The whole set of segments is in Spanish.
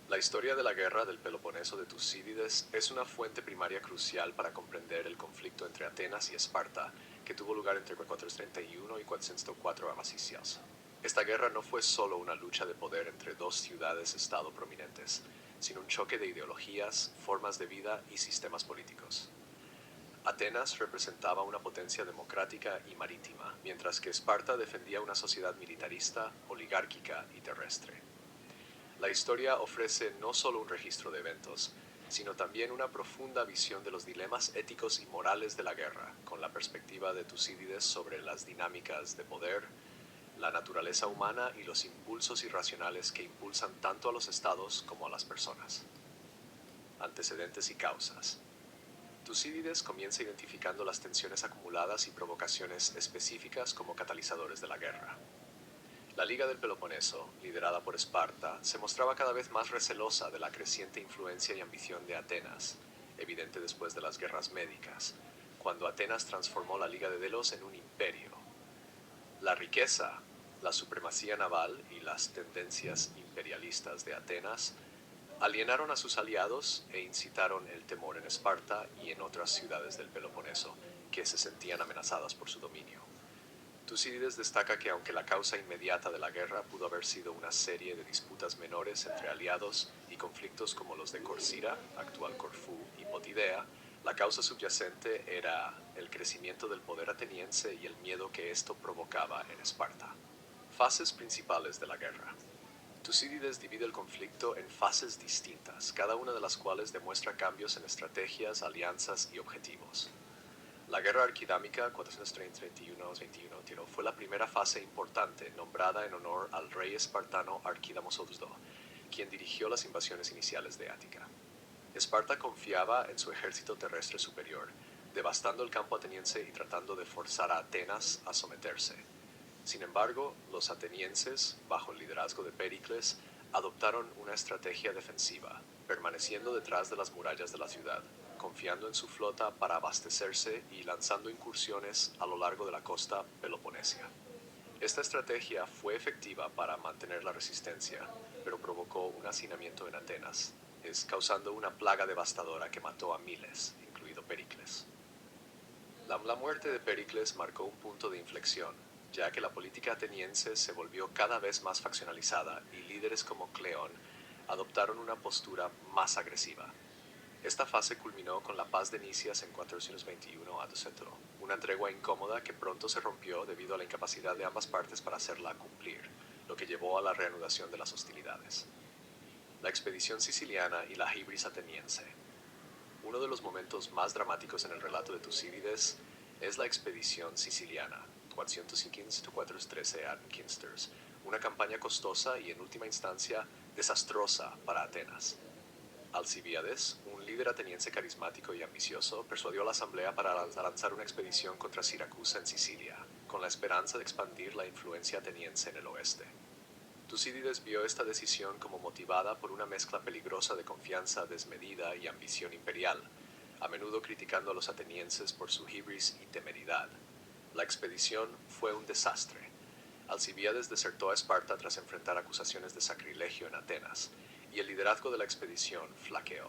La historia de la guerra del Peloponeso de Tucídides es una fuente primaria crucial para comprender el conflicto entre Atenas y Esparta, que tuvo lugar entre 431 y 404 a.C. Esta guerra no fue solo una lucha de poder entre dos ciudades-estado prominentes, sino un choque de ideologías, formas de vida y sistemas políticos. Atenas representaba una potencia democrática y marítima, mientras que Esparta defendía una sociedad militarista, oligárquica y terrestre. La historia ofrece no solo un registro de eventos, sino también una profunda visión de los dilemas éticos y morales de la guerra, con la perspectiva de Tucídides sobre las dinámicas de poder, la naturaleza humana y los impulsos irracionales que impulsan tanto a los estados como a las personas. Antecedentes y causas. Tucídides comienza identificando las tensiones acumuladas y provocaciones específicas como catalizadores de la guerra. La Liga del Peloponeso, liderada por Esparta, se mostraba cada vez más recelosa de la creciente influencia y ambición de Atenas, evidente después de las guerras médicas, cuando Atenas transformó la Liga de Delos en un imperio. La riqueza, la supremacía naval y las tendencias imperialistas de Atenas alienaron a sus aliados e incitaron el temor en Esparta y en otras ciudades del Peloponeso, que se sentían amenazadas por su dominio. Tucídides destaca que aunque la causa inmediata de la guerra pudo haber sido una serie de disputas menores entre aliados y conflictos como los de Corcira, actual Corfú, y Potidea, la causa subyacente era el crecimiento del poder ateniense y el miedo que esto provocaba en Esparta. Fases principales de la guerra. Tucídides divide el conflicto en fases distintas, cada una de las cuales demuestra cambios en estrategias, alianzas y objetivos. La guerra arquidámica 431-21 fue la primera fase importante, nombrada en honor al rey espartano Arquidamos II, quien dirigió las invasiones iniciales de Ática. Esparta confiaba en su ejército terrestre superior, devastando el campo ateniense y tratando de forzar a Atenas a someterse. Sin embargo, los atenienses, bajo el liderazgo de Péricles, adoptaron una estrategia defensiva, permaneciendo detrás de las murallas de la ciudad, confiando en su flota para abastecerse y lanzando incursiones a lo largo de la costa peloponesia. Esta estrategia fue efectiva para mantener la resistencia, pero provocó un hacinamiento en Atenas, causando una plaga devastadora que mató a miles, incluido Pericles. La muerte de Pericles marcó un punto de inflexión, ya que la política ateniense se volvió cada vez más faccionalizada y líderes como Cleón adoptaron una postura más agresiva. Esta fase culminó con la paz de Nicias en 421 a.C., una tregua incómoda que pronto se rompió debido a la incapacidad de ambas partes para hacerla cumplir, lo que llevó a la reanudación de las hostilidades. La expedición siciliana y la hibris ateniense. Uno de los momentos más dramáticos en el relato de Tucídides es la expedición siciliana, 415-413 a Kinsters, una campaña costosa y en última instancia desastrosa para Atenas. Alcibíades, un líder ateniense carismático y ambicioso, persuadió a la asamblea para lanzar una expedición contra Siracusa en Sicilia, con la esperanza de expandir la influencia ateniense en el oeste. Tucídides vio esta decisión como motivada por una mezcla peligrosa de confianza desmedida y ambición imperial, a menudo criticando a los atenienses por su hibris y temeridad. La expedición fue un desastre. Alcibíades desertó a Esparta tras enfrentar acusaciones de sacrilegio en Atenas, y el liderazgo de la expedición flaqueó.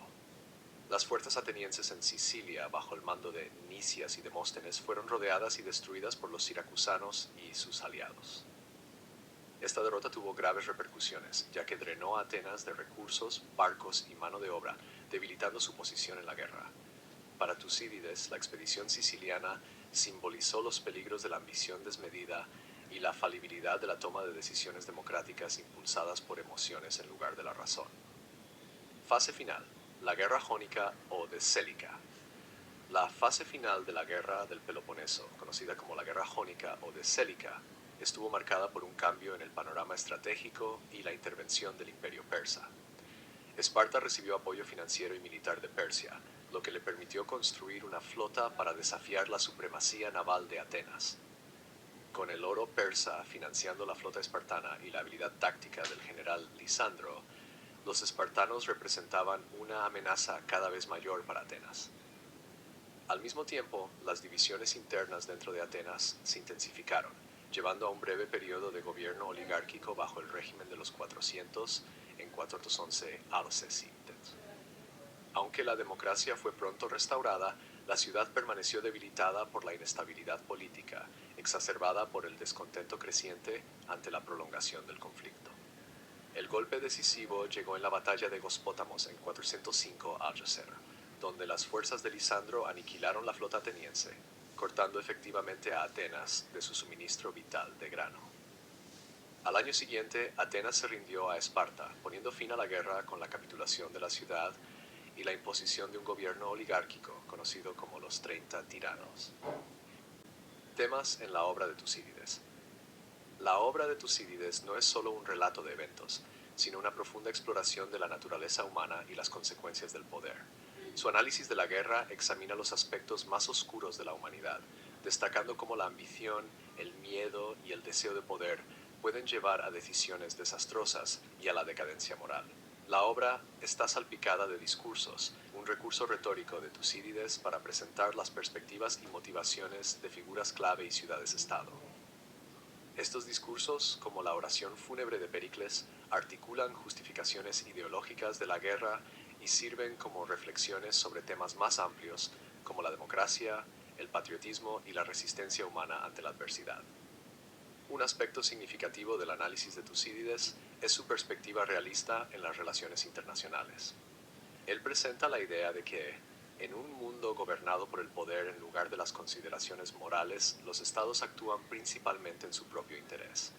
Las fuerzas atenienses en Sicilia, bajo el mando de Nicias y Demóstenes, fueron rodeadas y destruidas por los siracusanos y sus aliados. Esta derrota tuvo graves repercusiones, ya que drenó a Atenas de recursos, barcos y mano de obra, debilitando su posición en la guerra. Para Tucídides, la expedición siciliana simbolizó los peligros de la ambición desmedida y la falibilidad de la toma de decisiones democráticas impulsadas por emociones en lugar de la razón. Fase final. La Guerra Jónica o de Célica. La fase final de la Guerra del Peloponeso, conocida como la Guerra Jónica o de Célica, estuvo marcada por un cambio en el panorama estratégico y la intervención del Imperio Persa. Esparta recibió apoyo financiero y militar de Persia, lo que le permitió construir una flota para desafiar la supremacía naval de Atenas. Con el oro persa financiando la flota espartana y la habilidad táctica del general Lisandro, los espartanos representaban una amenaza cada vez mayor para Atenas. Al mismo tiempo, las divisiones internas dentro de Atenas se intensificaron, llevando a un breve periodo de gobierno oligárquico bajo el régimen de los 400, en 411 Alcesímenes. Aunque la democracia fue pronto restaurada, la ciudad permaneció debilitada por la inestabilidad política, exacerbada por el descontento creciente ante la prolongación del conflicto. El golpe decisivo llegó en la batalla de Gospótamos en 405 a.C., donde las fuerzas de Lisandro aniquilaron la flota ateniense, cortando efectivamente a Atenas de su suministro vital de grano. Al año siguiente, Atenas se rindió a Esparta, poniendo fin a la guerra con la capitulación de la ciudad y la imposición de un gobierno oligárquico conocido como los 30 tiranos. Temas en la obra de Tucídides. La obra de Tucídides no es solo un relato de eventos, sino una profunda exploración de la naturaleza humana y las consecuencias del poder. Su análisis de la guerra examina los aspectos más oscuros de la humanidad, destacando cómo la ambición, el miedo y el deseo de poder pueden llevar a decisiones desastrosas y a la decadencia moral. La obra está salpicada de discursos, un recurso retórico de Tucídides para presentar las perspectivas y motivaciones de figuras clave y ciudades-estado. Estos discursos, como la oración fúnebre de Pericles, articulan justificaciones ideológicas de la guerra y sirven como reflexiones sobre temas más amplios como la democracia, el patriotismo y la resistencia humana ante la adversidad. Un aspecto significativo del análisis de Tucídides es su perspectiva realista en las relaciones internacionales. Él presenta la idea de que, en un mundo gobernado por el poder en lugar de las consideraciones morales, los estados actúan principalmente en su propio interés.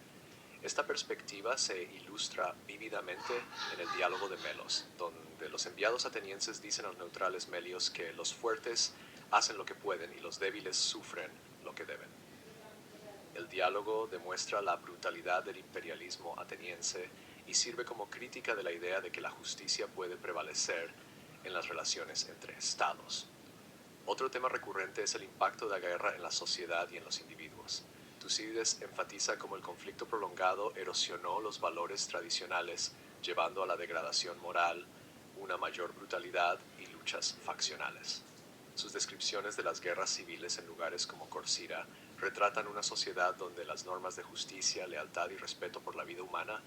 Esta perspectiva se ilustra vívidamente en el diálogo de Melos, donde los enviados atenienses dicen a los neutrales melios que los fuertes hacen lo que pueden y los débiles sufren lo que deben. El diálogo demuestra la brutalidad del imperialismo ateniense y sirve como crítica de la idea de que la justicia puede prevalecer en las relaciones entre estados. Otro tema recurrente es el impacto de la guerra en la sociedad y en los individuos. Tucídides enfatiza cómo el conflicto prolongado erosionó los valores tradicionales, llevando a la degradación moral, una mayor brutalidad y luchas faccionales. Sus descripciones de las guerras civiles en lugares como Corcira retratan una sociedad donde las normas de justicia, lealtad y respeto por la vida humana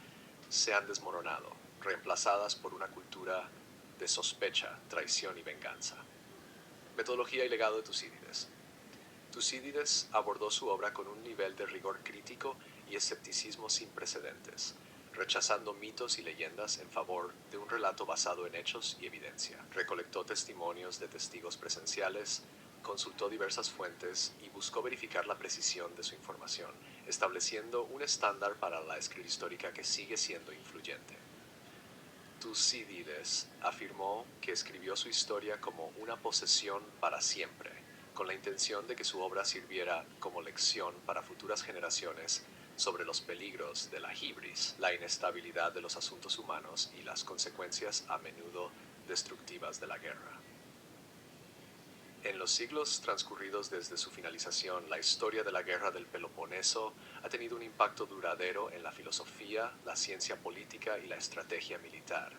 se han desmoronado, reemplazadas por una cultura de sospecha, traición y venganza. Metodología y legado de Tucídides. Tucídides abordó su obra con un nivel de rigor crítico y escepticismo sin precedentes, rechazando mitos y leyendas en favor de un relato basado en hechos y evidencia. Recolectó testimonios de testigos presenciales, consultó diversas fuentes y buscó verificar la precisión de su información, estableciendo un estándar para la escritura histórica que sigue siendo influyente. Tucídides afirmó que escribió su historia como una posesión para siempre, con la intención de que su obra sirviera como lección para futuras generaciones sobre los peligros de la hibris, la inestabilidad de los asuntos humanos y las consecuencias a menudo destructivas de la guerra. En los siglos transcurridos desde su finalización, la historia de la Guerra del Peloponeso ha tenido un impacto duradero en la filosofía, la ciencia política y la estrategia militar.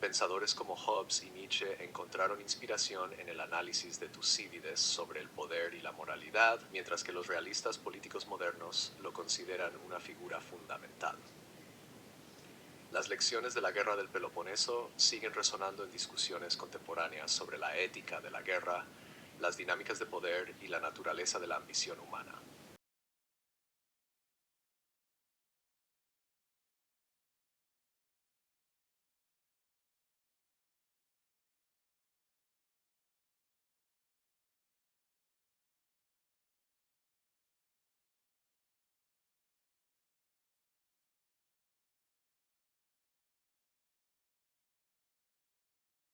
Pensadores como Hobbes y Nietzsche encontraron inspiración en el análisis de Tucídides sobre el poder y la moralidad, mientras que los realistas políticos modernos lo consideran una figura fundamental. Las lecciones de la Guerra del Peloponeso siguen resonando en discusiones contemporáneas sobre la ética de la guerra, las dinámicas de poder y la naturaleza de la ambición humana.